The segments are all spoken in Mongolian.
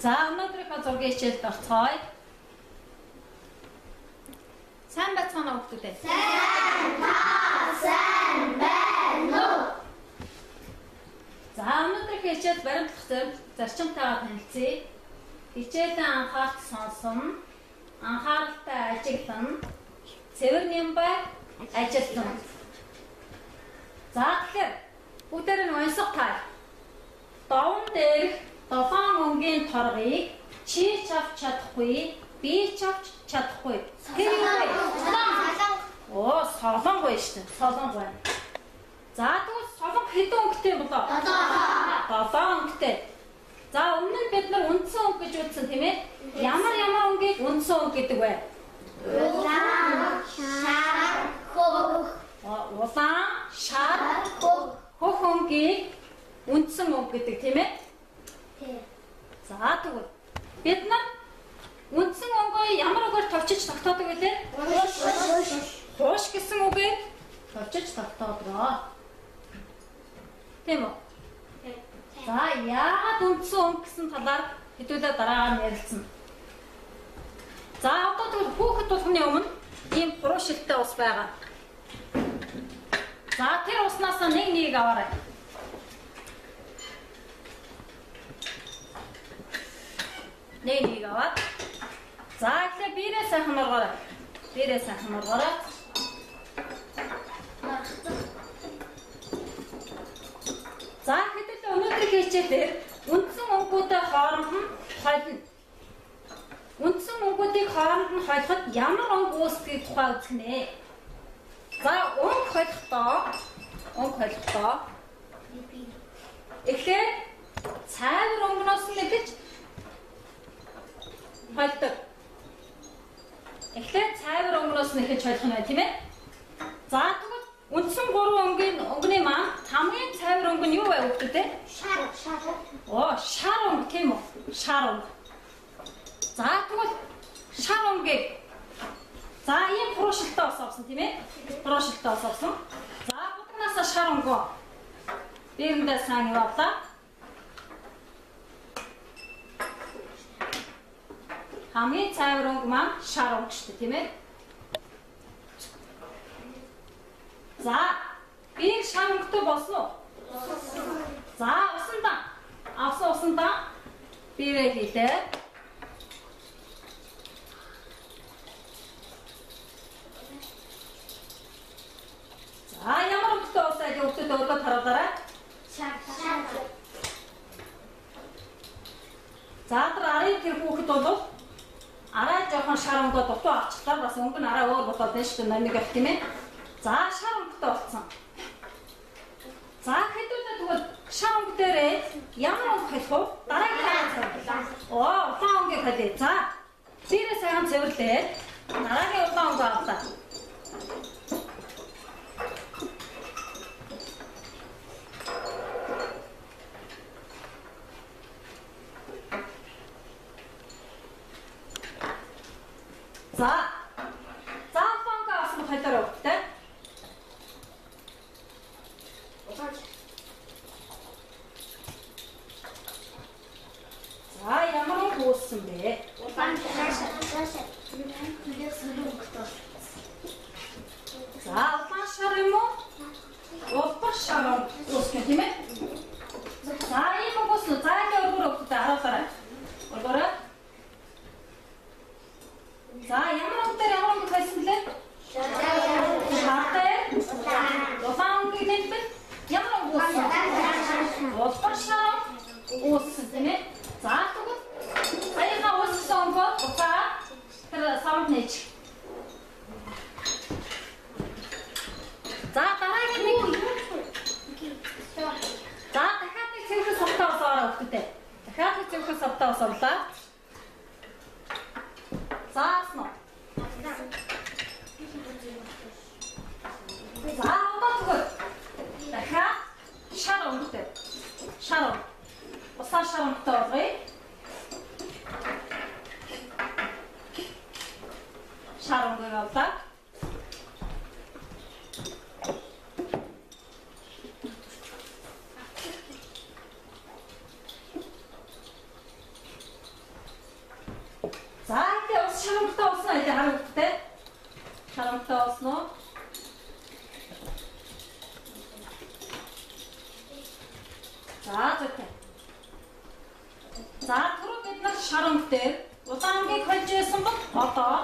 За өнөөдрийнхөө зургийн хичээлд орцгоё. Сайн байцгаана уу хүүхдүүд? Сайн байна уу? За өнөөдрийнхөө хичээлд баримтлах зарчимтайгаа танилцъя. Хичээлээ анхаарч сонсон, анхааралтай ажиглан, цэвэр нямбай ажилтан. За тэгэхээр бүгдээр нь унсах тал. Довн дээрх 7 өнгийн торгыг чи авч чадахгүй, би ч авч чадахгүй. Тэр юу вэ? Оо, солонгой шүү дээ. Солонгой. За тэгвэл солонго хэдэн өнгөтэй болоо? 7 өнгөтэй. За өмнө нь бид нар үндсэн өнгө гэж үзсэн тийм ээ. Ямар өнгийг үндсэн өнгө гэдэг вэ? Улаан, шар, хөх. Улаан, шар, хөх өнгийг үндсэн өнгө гэдэг тийм ээ. За тэгвэл бид нар үндсэн өнгөө ямар үгээр товчиж тогтоодог вэ? Хууш гэсэн үгээр товчиж тогтоодгоо. Тийм үү? За яагаад үндсэн өнгө гэсэн талаар хэдүүлээ дараагаар нь ярилцсан. За одоо тэгвэл хүүхэд болгоны өмнө ийм хуруу шилтэй ус байгаа. За тэр уснаас нэг аваарай. Нэг аваад. За ихлэ биерээ сайхан ургаарай. Биерээ сайхан ургаарай. За хэдүүлээ өнөөдрийн хичээлээр үндсэн өнгүүдийн хооронд нь холино. Үндсэн өнгүүдийн хооронд нь холиход ямар өнгө үүсгэхийг тухай үзгэнэ. За өнгө холихдоо эхлээд цайвар өнгөнөөс нь эхэлж холдог. Эхлээд цайвар өнгөнөөс нь эхэлж холих нь бай, тийм ээ? За тэгвэл үндсэн 3 өнгөний маань хамгийн цайвар өнгө нь юу вэ хүүхдүүд ээ? Шар. Оо, шар өнгө тийм үү? Шар өнгө. За тэгвэл шар өнгөийг за ийм хурушилтаа авсан тийм ээ? Хурушилтаа авсан. За будагнасаа шар өнгөө биерэндээ сайн явуулаа. Хамгийн цайвар өнгө маань шар өнгө шүү дээ тийм ээ? За биеийг шар өнгөтэй болсон уу? За усандаа авсан усандаа биерээ хийлээ. За ямар өнгөтэй усаа хүүхдүүд өөргөө харуулаарай. Шар. За арын тэр хүүхэд бол арай жоохон шар өнгөө дутуу авчихлаа бас өнгө нь арай өөр болоод байна шүү дээ нэг их тийм ээ. За шар өнгөтэй болсон. За хэдүүлээ тэгвэл шар өнгө дээрээ ямар өнгө холих вэ? Дараагийн хаалт. Оо, улаан өнгөийг холъё. За тэрээ сайхан цэвэрлээ. Дараагийн улаан өнгө авлаа. За фонка авсан халиар өгдөө. За ямар хөөсөн бэ? Улаан шар. За улаан шар юм уу? Улбар шар үүсгэн тийм ээ? За ийм өгсөн. За ингэ өргөр өгдөө харуулаарай. Өргөрөө. За ямар өнгөтэй ямар өнгө хайсан лээ? Шартай. Улаан өнгөний хэлбэл ямар өнгө үүссэн? Улбар шар үүссэн тийм ээ? За тэгвэл саяхан үүссэн өнгөө уцаа тэр савд нээж. За дараагийн нэг. За дахиад нэг цэвэр савтаа усаараа өгдөө. Дахиад нэг цэвэр савтаа усаарлаа. Заасан. За одоо тэгвэл дахиад шар өнгөтэй. Шар. Усаа шар өнгөтэй болгоё. Шар өнгөийг авлаа. болсон ээ харамттай. Харамттай болсон уу? За зөвхөн. За түрүү бид нар шаранг дээр удаангийг хольж байсан бол одоо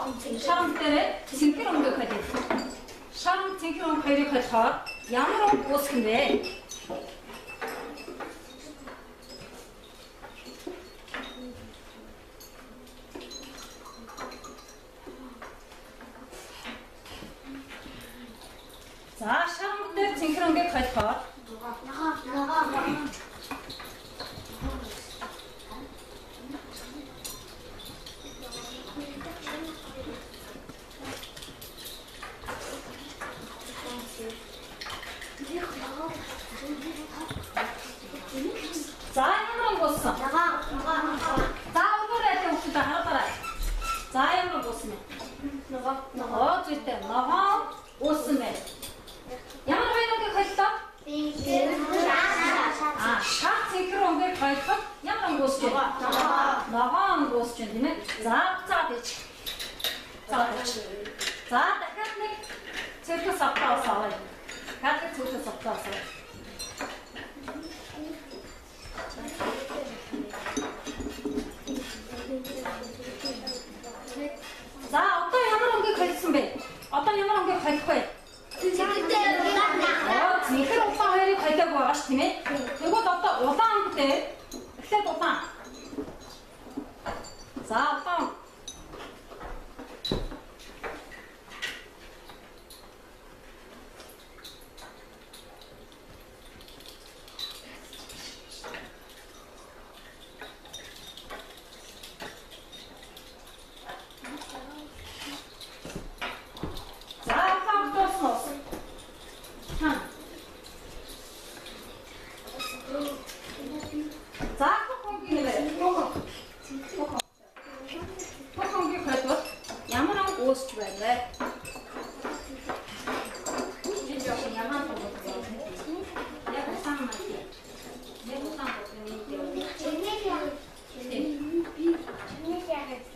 шаранг дээр цэнхэр өнгөг хольж. Шаранг цэнхэр өнгө хоёрыг хольхоор ямар өнгө үүсэх юм бэ? За шаранг дээр цэнхэр өнгөг хольхоор За ямар өнгөсөн? За өгөөрэй хүүхдүүд хараарай. За ямар өнгөсөн бэ? Ногоо зүйтэй. Ногоо үүссэн байна. Ямар хоёр өнгөг холлоо? Шар цэнхэр өнгөг холход ямар өнгө үүсч байна? Ногоо өнгө үүсч байна тийм ээ. За бич. За дахиад нэг цэркэс автаа аваа. Хаадаг цэркэс автаа аваа. За одоо ямар өнгөг холсон бэ? Одоо ямар өнгөг холих вэ? Цэнхэр улаан хоёрыг холиог байгаа ш тийм ээ. Тэгвэл одоо улаан өнгө дээр эхлээд улаан. За улаан.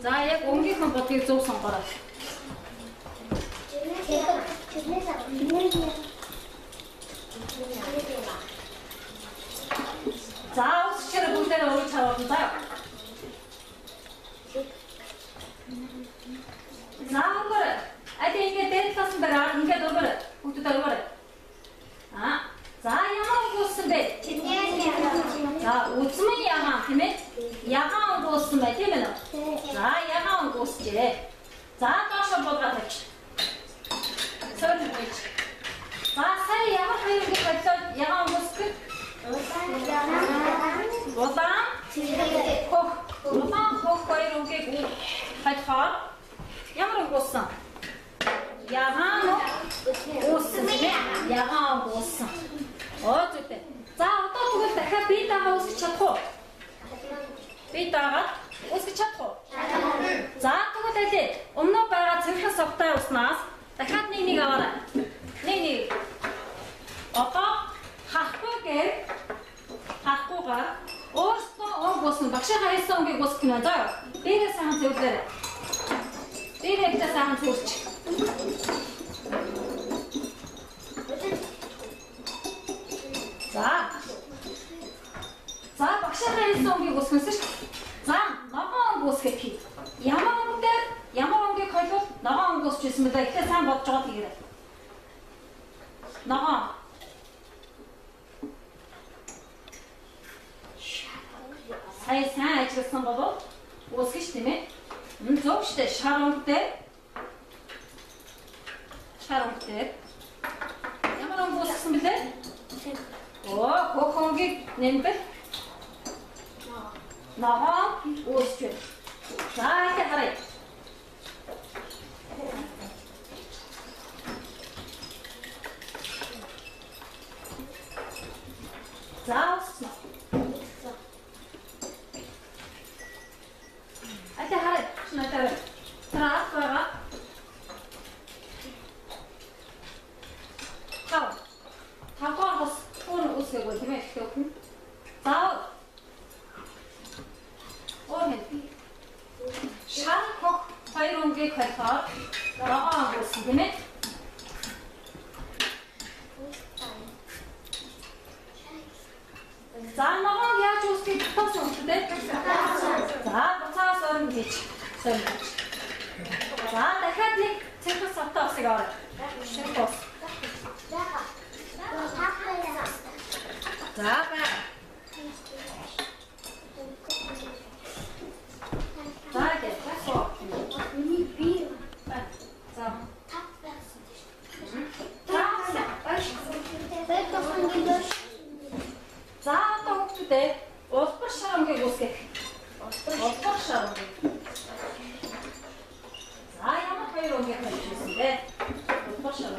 За яг өнгөхийн бодгийг зөв сонгороо. За усчээр бүгдээ өргөж хараад заа. За өнгөр. Адэ ингэ дээд тасан дараа ингэ өнгөр. Бүгдээ өнгөр. За ямар өнгөсөн бэ? За үзмэн ягаан тийм ээ. Ягаан өнгөсөн бай тийм ээ. За ягаан өнгөсчээ. За доош бодгаад тавьч. Сөрөж. За сая ямар хоёр өнгө бодлоо ягаан өнгөсгөх? Улаан хөх хоёр өнгөийг хайлахаар ямар өнгөсөн? Ягаан өнгөсөн. Ягаан өнгөсөн. Зүйтэй. За одоо тэгвэл дахиад би дагаа үсгэж чадах уу? Би дагаа үсгэж чадах уу? За тэгвэл аль өмнө байгаа цэнхэр савтай уснаас дахиад нэг аваарай. Нэг. Одоо хахгүйгээр өөрсдөө өнгө үснэ багшаа хайсан өнгөийг үсгэх нь заа. Дээрээ сайхан зөвлөрөө. Дээрээ сайхан зөвлөж. За багшаа хайсан өнгөийг үсгэсэн шүү. За ногоон өнгө үсгэх хий. Ямар өнгөийг хойлвол ногоон өнгө үсч ирсэн бэ? Ихтэй сайн бодож байгаа тэгээрэй. Ногоон. Сайн ажилласан болов үсгэж тийм ээ. Зөв штэ шар өнгө дээр. Ямар өнгө үсгсэн бэлээ? Хөх өнгөийг нэмбэл. Ногоон үсч байна. За ингэ харъя. За үсгсэн. Атэ харъя. Шинэ трап байгаа. Тавгаар бас өөр үсгээгөө тийм ээ ихтэй. За шар хөх хоёр өнгөийг өнгийг болохоор ногоон өнгөсөн тийм ээ. За ногоон яаж үүсгэх тоосон үстэй? За буцаас орно гэж сольж. За дахиад нэг цэвэр савтаасыг орё. Шимпос. За бай. За гэж тасоо. За. За одоо хүүхдүүдээ улбар шарангийг үүсгэх. Улбар шаран. За ямар хоёр өнгийг хэлсэн бэ? Улбар шаран.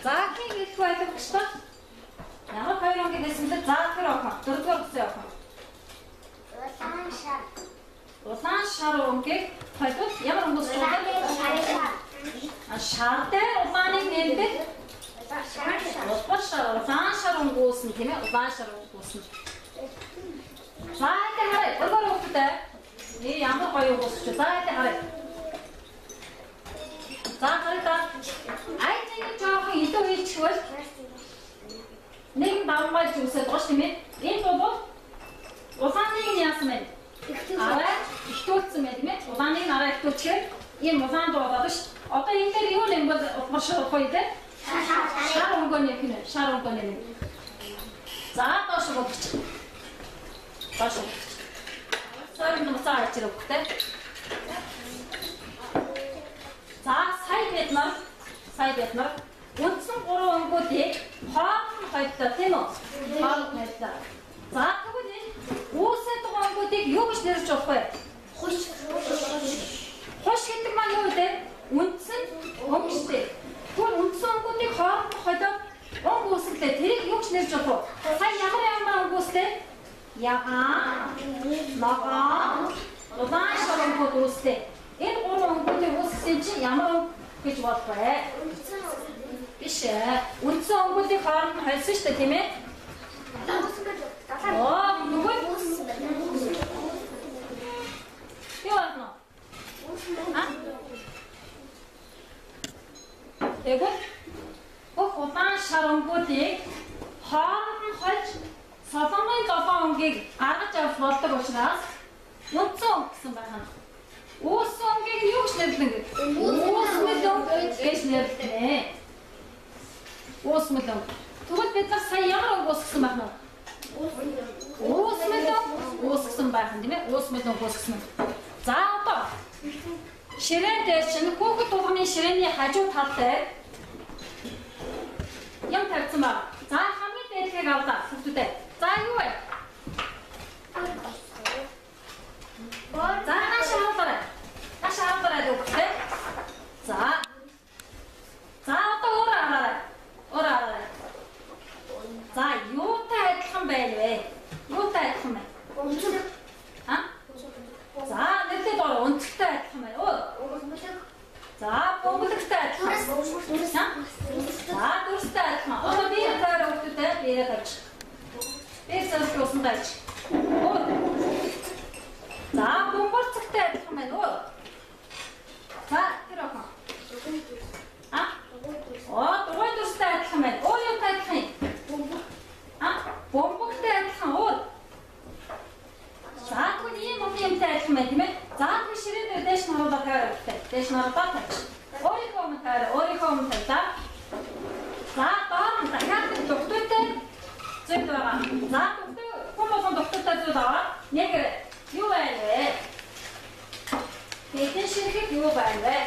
За хин их байдаг гэж та. Ямар хоёр өнгийг хэлсэн бэ? За тэр охин. Дөрөвдүгээр үсээ охин. Улаан шар өнгийг хоёул ямар өнгөс чуулдаг? Шар дээр улааныг нэмдэг. Улбар шар, улаан шар өнгөөсөн тийм ээ? Улаан шар өнгөөсөн. За энэ харъя. Өөр хүүхдтэй. Ямар гоё өнгөс ч. За энэ харъя. За харъя та. Ай нэг жоохон илүү хийчихвэл нэг давмгай зүсээд гош тийм ээ? Энэ бол улааныг нь яасан бэ? Арай ихтүүлсэн байх тийм ээ. Улааныг арай ихтүүлчихээр ийм улаан дуугаад ш. Одоо энэ дээр юу юм бол улбар шар гоё дээ. Шар өнгөний хинэ. Шар өнгөний. За доош бодчих. Доош. Сарын нуцаа ачрах гэдэг. За сая бид нар үндсэн 3 өнгөдийг хоолн хоёртой тийм үү? Хоолн хоёртой. За тэгвэл үүсээд байгаа өнгөдийг юу гэж нэрлэж болох вэ? Хош гэдэг маань юу вэ? Үндсэн өнгө шүү дээ. Тэгвэл үндсэн өнгөдийг хоолн хоёртой өнгө үүсгэлээ. Тэрийг юу гэж нэрлэж болох вэ? Сая ямар өнгө үүслээ? Ягаан, ногоон, улаан шар өнгөд үүслээ. Энэ 3 өнгөдийг үүсгэсэн чинь ямар өнгө гэж болох вэ? Биш ээ. Үндсэн өнгөдийг хоолн холсон шүү дээ, тийм ээ? Нөгөө юу байна? Тэгвэл улаан шар өнгөдийг хоолн хольж солонгын 7 өнгийг аргаж авах болдог учраас үндсэн өнгө гэсэн байна. Үүссэн өнгийг юу гэж нэрлэнэ? Үүсмэл өнгө гэж нэрлэнэ. Үүсмэл өнгө. Тэгвэл бид нар сая ямар өнгө үүсгэсэн байна вэ? Үүсмэл өнгө үүсгэсэн байна тийм ээ? Үүсмэл өнгө үүсгэсэн. За одоо ширээн дээр чинь хүүхэд тулганы ширээний хажуу тал дээр юм тавьсан байна. За хамгийн дээдлийг авлаа хүүхдүүдээ. За юу вэ? За нааш хараарай хүүхдээ. За одоо өөрөө. За юутай адилхан байна вэ? Юутай адилхан бэ? За нэрлээд ороо өнцгтэй адилхан байна. За бомбөлөгтэй адилхан. За дүрстэй адилхан. Одоо би таараа хүүхдүүдээ бийрээ тавьчих. Би зөвхөн усан дайч. За бомборцогтой адилхан байна. За тэр охин. Дугуй дүрстэй адилхан байна. Юутай адилхан юм? Бомбогтой адилхан. За тэгвэл ийм юмтай адилхан байна тийм ээ? За тэгвэл ширээний дэш нь харуулаад таараа өгтэй. Дэш нь харуулаад тавьчих. Өөрийнхөө өмнө тавьлаа. За доор нь дахиад дугтуйтай зүйл байгаа. За хүмүүс дугтуйтай зүйл аваад нэг юу байна вэ? Тэдэн ширхэг юу байна вэ?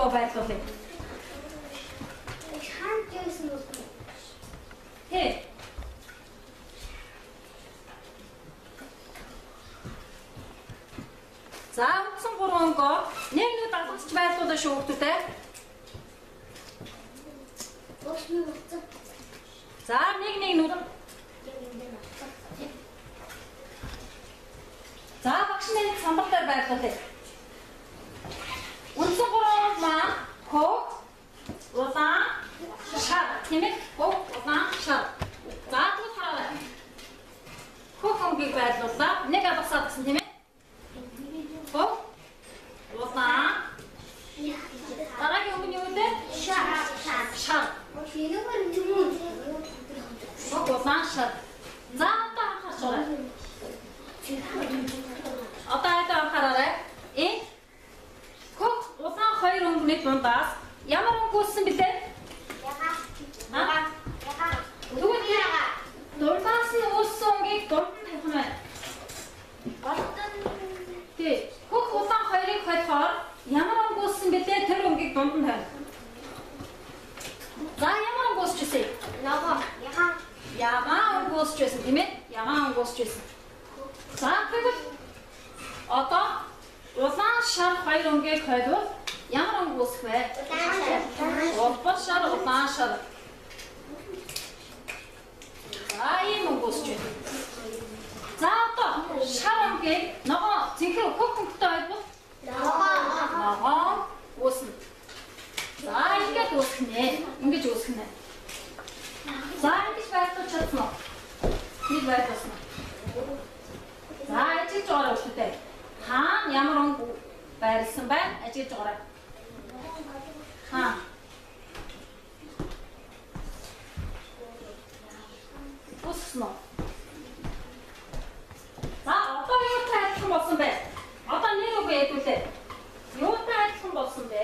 ногоо байрлуулъя. Хээ. За утсан 3 онгоо нэг дагалгацч байрлуулаа шүү хүүхдүүдээ. За нэг нүд. За багш нэг самбар дээр байрлуулъя. Утсан 3 онг маань хог улаан шар тийм ээ. Хог улаан шар. За тэгвэл хараа. Хог онгийг байрлууллаа. Нэг алгасаад гэсэн тийм ээ. Хог улаан дараагийн өнгө нь юу вэ? Шар. Хог улаан шар. За одоо анхаарчаарай. Одоо анхаараарай. Хог улаан хоёр өнгөний дундаас ямар өнгө үүссэн бэлээ? Дундаас нь үүссэн өнгийг дунд нь тавих нь байна. Тэг. Хог улаан хоёрыг холихоор ямар өнгө үүссэн бэлээ? Тэр өнгийг дунд нь тавина. За ямар өнгө үүсчихсэн? Ягаан өнгө үүсчихсэн тийм ээ? Ягаан өнгө үүсчихсэн. За тэгвэл одоо улаан шар хоёр өнгийг холиул ямар өнгө үүсэх вэ? Улаан шар, улаан шар. За ийм өнгө үүсчихсэн. За одоо шар өнгийг ногоо зинхэр хог өнгөтэй холбол ногоо үүснэ. За ингэж үүснэ. Ингэж үүснэ. За ингэж байрлуулж чадсан уу? Нэг байрлуулсан. За ажиглаж байгаа хүүхдтэй. Хаана ямар өнгө байрлсан байна? Ажиглаж байгаа. Хаа. Үсгэн үү? За одоо юутай адилхан болсон бэ? Одоо нэр үг ядуулээ. Юутай адилхан болсон бэ?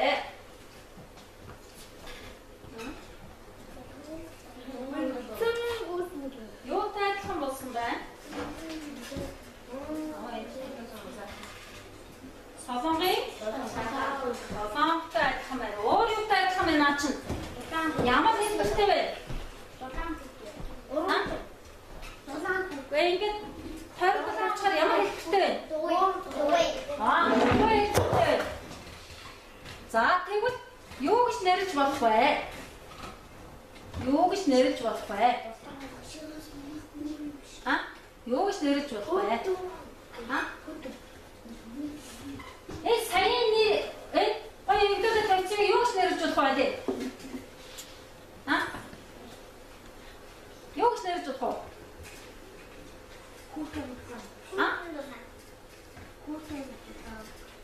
Юутай адилхан болсон байна? Солонгын солонготой адилхан байна. Өөр юутай адилхан байна наа чинь? Ямар хэлбэртэй вэ? Гэхдээ ингэж тойрог авчаар ямар хэлбэртэй вэ? Дугуй хэлбэртэй. За тэгвэл юу гэж нэрлэж болох вэ? Юу гэж нэрлэж болох вэ? Юу гэж нэрлэж болох вэ? Саяны хоёрдоо тавьчих юу гэж нэрлэж болох вэ? Юу гэж нэрлэж болох вэ?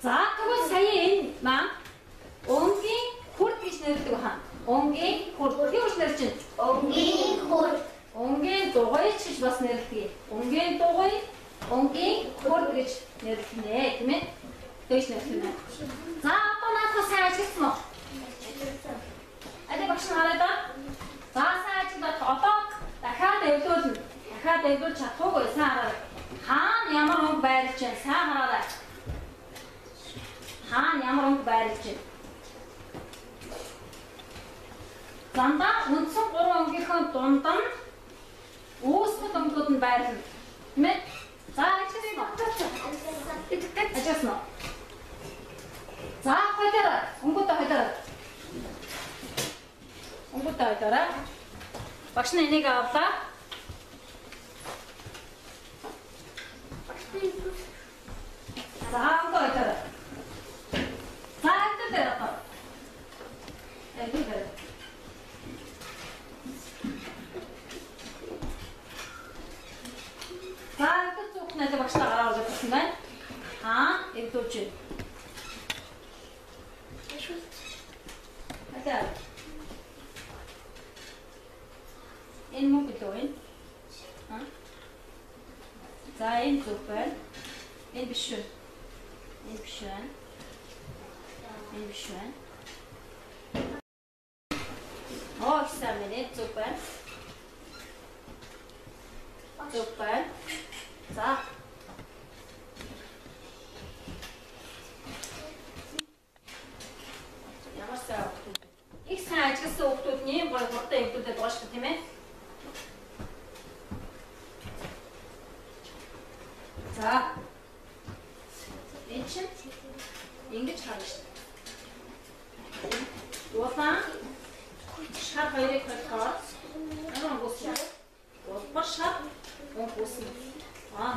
За тэгвэл сая энэ маань өнгийн хурд гэж нэрлэдэг байна. Өнгийн хурд юу гэж нэрлэж байна? Өнгийн хурд. Өнгийн дугуй гэж бас нэрлэдэг. Өнгийн дугуй, өнгийн хурд гэж нэрлэнэ, тийм ээ? Тэгж нэрлэнэ. За одоо наадах сайн ажилласан уу? Ажиг багш нараа да. За сайн ажиллаад одоо дахиад эвлүүлнэ. Дахиад эвлүүлж чадахгүй сайн хараа. Хаана ямар өнгө байрлаж байна? Сайн хараарай. Хаана ямар өнгө байрлаж байна? Зандаа үндсэн 3 өнгийнхөө дунд нь үүсгэл өнгүүд нь байрлана. Тийм ээ? За ажилласан уу? За хоёроо өнгөтэй хоёроо. Өнгөтэй хоёроо. Багш нь энийг авлаа. За өнгөтэй хоёроо. За энэ дээр аваа. Энэ дээр. За энэ зүгтнээ багшлаа гараа олж авсан байна. Эвдүүлж байна. Атаа. Энэ мөн билүү энэ? За энэ зүг байна. Энэ биш үү? Энэ биш байна. Энэ биш байна. Сайн мэнэ зүг байна. Зүг байна. За. Ямар ажигласан хүүхдүүд нь ийм гоё хурдан эвдүүлээд байгаа шүү дээ тийм ээ. За. Энэ чинь ингэж харна шүү дээ. Улаан шар хоёрыг холбоод ногоон бүсгэн. Улбар шар гон бүсгэн.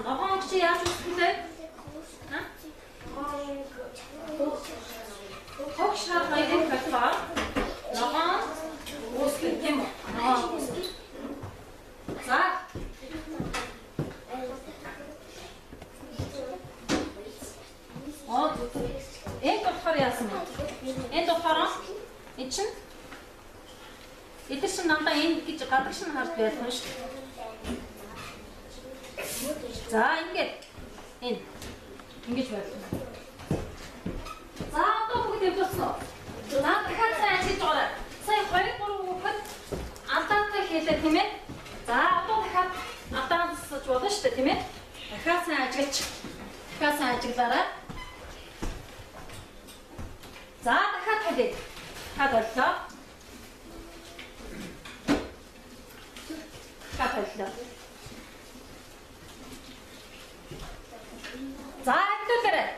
Ногоон чи яаж үсгэн бэ? Хог шар хоёрыг холбоод ногоон бүсгэн тийм үү? Ногоон бүсгэн. За. Энд болохоор яасан бэ? Энд болохоор энэ чинь эдгээр чинь намдаа энэ гэж гадаг шин харж байх юм шүү дээ. За ингээд энэ ингэж байна. За одоо бүгд явуулсан. За дахиад сайн хийж байгаа. Сая 2 3 хүүхэд алдаатай хийлээ тийм ээ. За одоо дахиад алдаасч болно шүү дээ тийм ээ. Дахиад сайн ажиглаж. Дахиад сайн ажиглаарай. За дахиад хэлээ. Дахиад боллоо. Дахиад. За хэвлээрэй.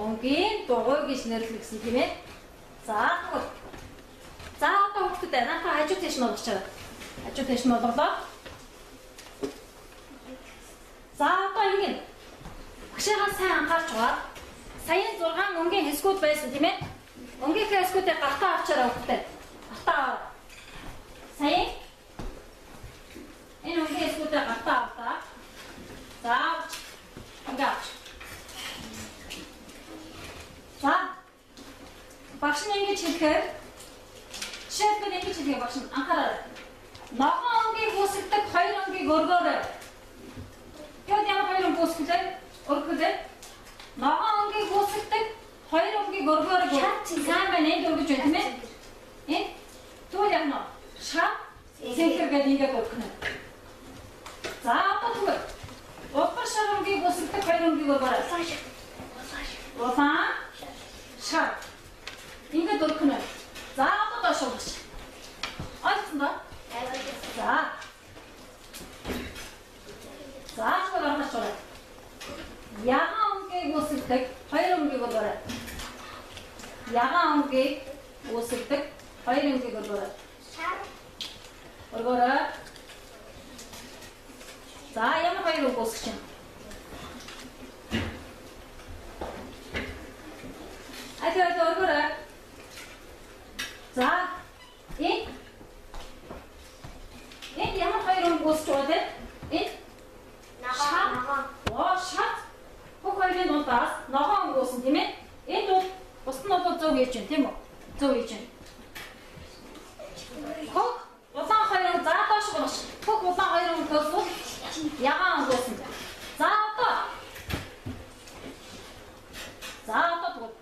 Өнгийн дугуй гэж нэрлэгдсэн тийм ээ. За одоо хүүхдүүд наахаа хажуу тийш нь болгож байгаа. Хажуу тийш нь болголоо. За одоо ингэ. Багшаагаа сайн анхаарч байгаа. Саяын 6 өнгийн хэсгүүд байсан тийм ээ. Өнгийн хэсгүүдээ гартаа авчаараа хүүхдтэй. Гартаа. Саяын энэ өнгийн хэсгүүдээ гартаа авлаа. За ингээд. За багш нь ингэж хэлэхээр жишээлбэл ингэж хэлье багш нь анхаараа. Ногоон өнгийг үүсгдэг 2 өнгийг өргөөрэй. Яд ямар 2 өнг үүсгэлээ? Өргөлөө. Ногоон өнгийг үүсгдэг 2 өнгийг өргөөрэй. Сайн байна энэ өргөж байна тийм ээ? Энэ түр яана. Шаа зэнхэргээд ингээд өргөнө. За одоо түр. Улбар шар өнгийг үүсгдэг 2 өнгийг өргөөрэй. Улаан шар. Ингээд өргөнө. За одоо доош өгч. Ойлгосон ба? За. За чуулгаж байна. Ягаан өнгийг үүсгдэг 2 өнгийг өргөөрэй. Ягаан өнгийг үүсгдэг 2 өнгийг өргөөрэй. Өргөөрэй. За ямар 2 өнг үүсгэж байна? Айдаа өргөөрэй. За энэ ямар 2 өнг үүсгэж байгаа вэ? Энэ ногоон. Оо шат. Бүх хоёрын дундаас ногоон өнг үүсэн тийм ээ? Энд бол бус нь бол зөв хийж байна тийм үү? Зөв хийж байна. Хог улаан 2 өнг за доош болгош. Хог улаан 2 өнг болвол ягаан өнг үүсэн. За одоо тэгвэл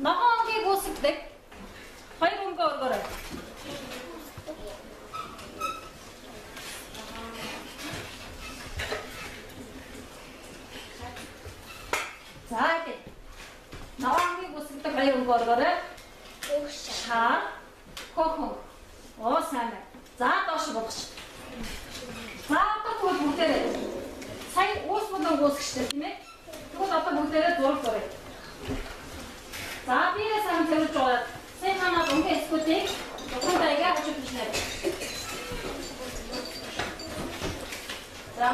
ногоон өнгийг үүсгдэг 2 өнг өргөөрэй. За тийм. Ногоон өнгийг үүсгдэг 2 өнг өргөөрэй. Шар, хохон. Оо сайн байна. За доош болгоч. За одоо тэгвэл бүгдээрээ сайн уус болон үүсгэжтэй тийм ээ. Тэгвэл одоо бүгдээрээ зураг зуръя. За бие сайн тавьж байгаа. Сайн манаа өнгийн хэсгүүдийг тухайдаа яг хажууд нь нэ. За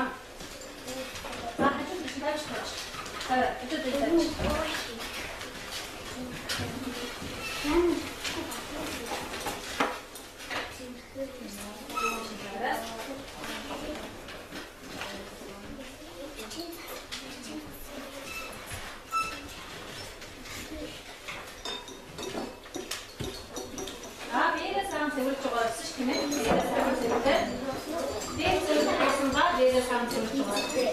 хажууд нь тавьж байгаа. Хажууд нь тавьж. сайхан цэвэрлж байгаа гэсэн шүү дээ. Дээрээ сайхан цэвэрлээ. Дээд цэвэрлэх гэсэн ба дээрээ сайхан цэвэрлж байгаа.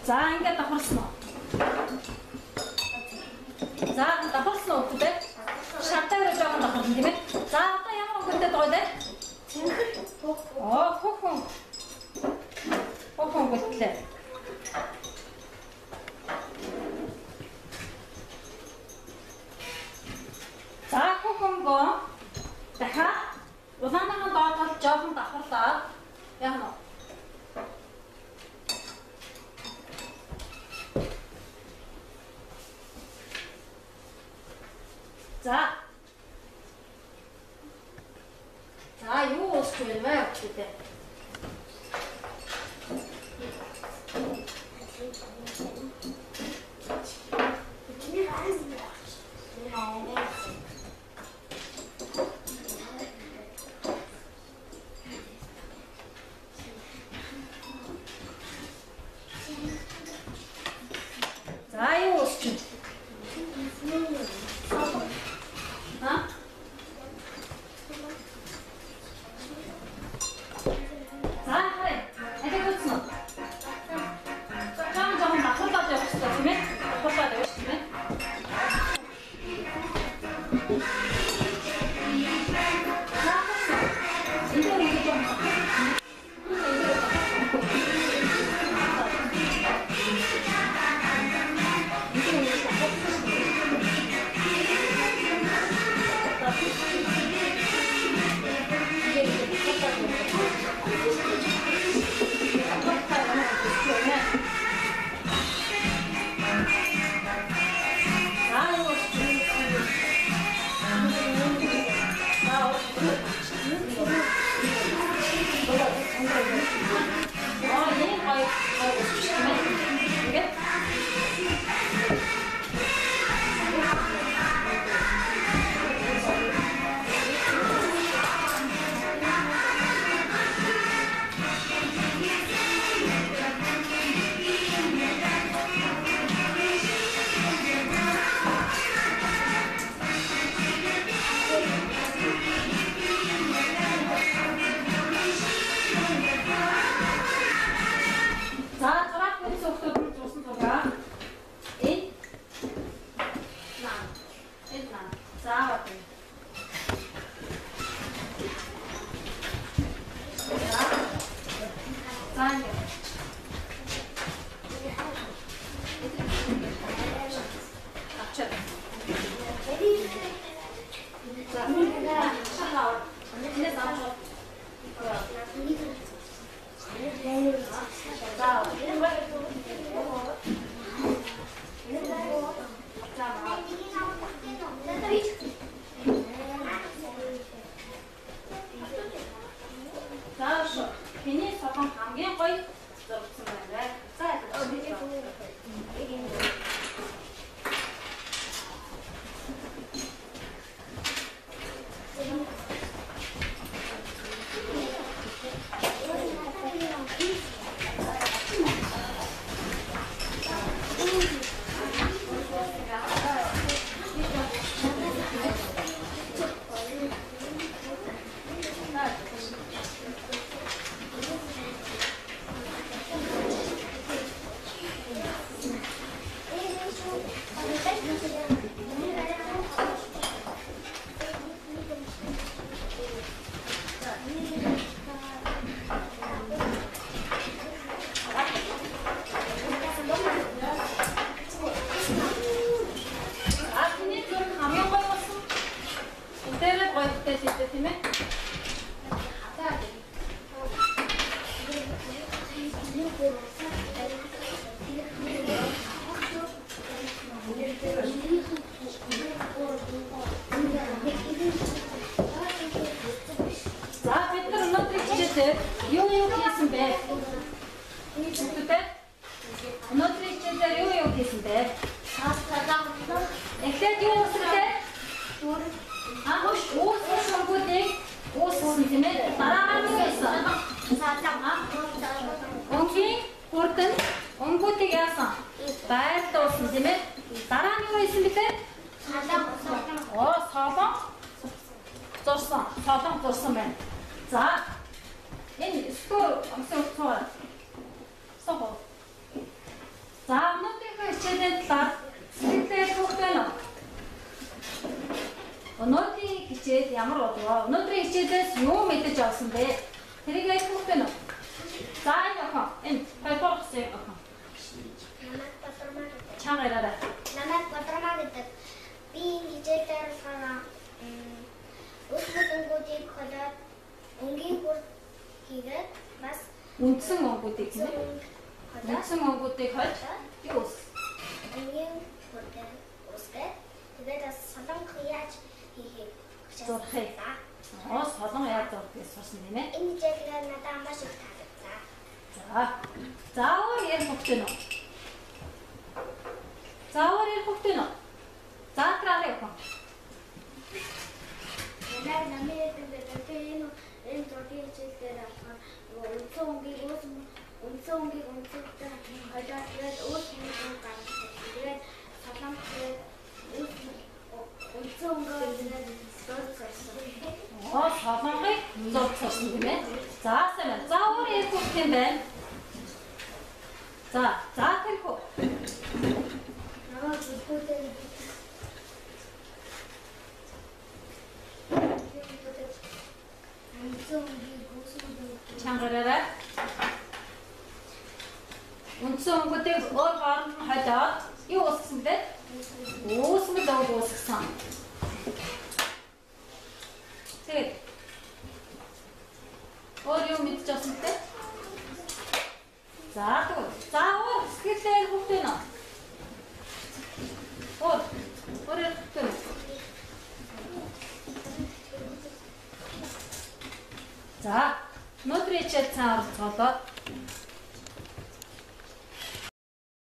За ингээд давхарсан уу? За давхарсан уу гэдэг? Шатаар жоохон давхарсан тийм ээ. За одоо ямар өнгөтэй байгаа вэ? Хөхөн. Хөхөн гэтлээ. За хөхөнгөө дахиад улаанаар доотол жоохон давхарлаа. Яах вэ? За За юу уусч байна вэ хүүхдээ? За юу уусч байна? Ха? За харъя. Энийг үзнэ. Жаахан бахуулаад явах хэрэгтэй тийм ээ? Бахуулаад явах тийм ээ? зурхыг. Солон яаж зурдгийг сурсан тийм ээ. Энэ хичээлээр надад маш их таалагдсан. Заавар ярих хөвтэй нөө. Заавар ярих хөвтэй нөө. Заатраа явах. Надад намайг энэ зургийн хичээлээр алхах Үнцэн өнгийг үнцэнтэй хойдоод тэгээд өөр хүмүүс гаргасан. Тэгээд солонгос тэгээд үнцэн өнгийг тэгээд зурцсан. Солонгыг зурцсан тийм ээ. За сайн байна. Заавар ярих хөвтэй байна. За тэрхүү. Бүгдээ Чангараарай. Үнцэн өнгөтэй өөр хооронд нь хойдоод юу уусгасан бэ? Уусмал уусгасан. Тэгээд өөр юу мэдж авсан бэ? Заавар сэтгэлээр хөвтэй нөө. Өөр хөвтэй. За, өнөөдрийн хичээл цаан оролцоолоо.